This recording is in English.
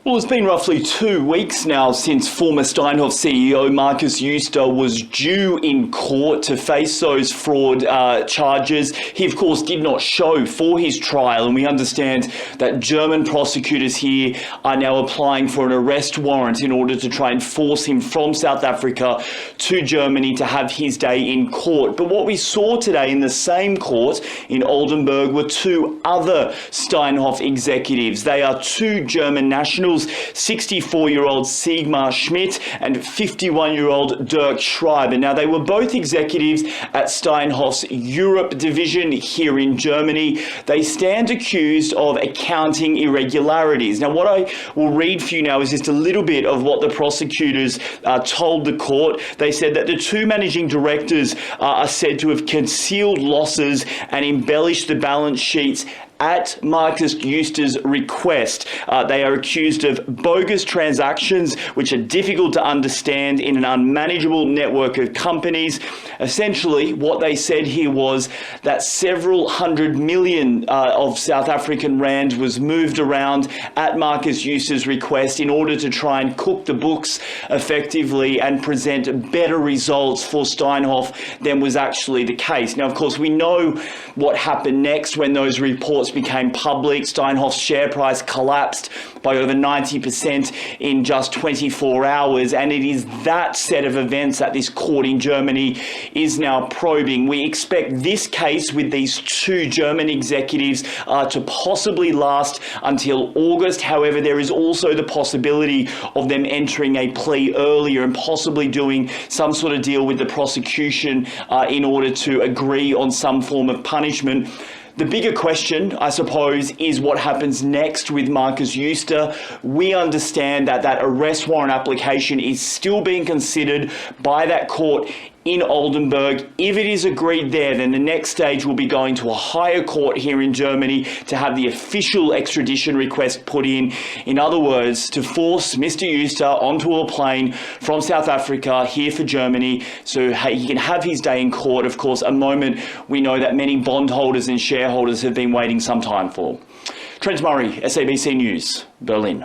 Well, it's been roughly 2 weeks now since former Steinhoff CEO Markus Jooste was due in court to face those fraud charges. He, of course, did not show for his trial, and we understand that German prosecutors here are now applying for an arrest warrant in order to try and force him from South Africa to Germany to have his day in court. But what we saw today in the same court in Oldenburg were two other Steinhoff executives. They are two German nationals, 64-year-old Siegmar Schmidt and 51-year-old Dirk Schreiber. Now, they were both executives at Steinhoff's Europe division here in Germany. They stand accused of accounting irregularities. Now, what I will read for you now is just a little bit of what the prosecutors told the court. They said that the two managing directors are said to have concealed losses and embellished the balance sheets at Markus Jooste's request. They are accused of bogus transactions, which are difficult to understand in an unmanageable network of companies. Essentially, what they said here was that several hundred million of South African rand was moved around at Markus Jooste's request in order to try and cook the books effectively and present better results for Steinhoff than was actually the case. Now, of course, we know what happened next when those reports became public. Steinhoff's share price collapsed by over 90% in just 24 hours, and it is that set of events that this court in Germany is now probing. We expect this case with these two German executives to possibly last until August. However, there is also the possibility of them entering a plea earlier and possibly doing some sort of deal with the prosecution in order to agree on some form of punishment. The bigger question, I suppose, is what happens next with Markus Jooste. We understand that that arrest warrant application is still being considered by that court in Oldenburg. If it is agreed there, then the next stage will be going to a higher court here in Germany to have the official extradition request put in. In other words, to force Mr. Yuster onto a plane from South Africa here for Germany so he can have his day in court. Of course, a moment we know that many bondholders and shareholders have been waiting some time for. Trent Murray, SABC News, Berlin.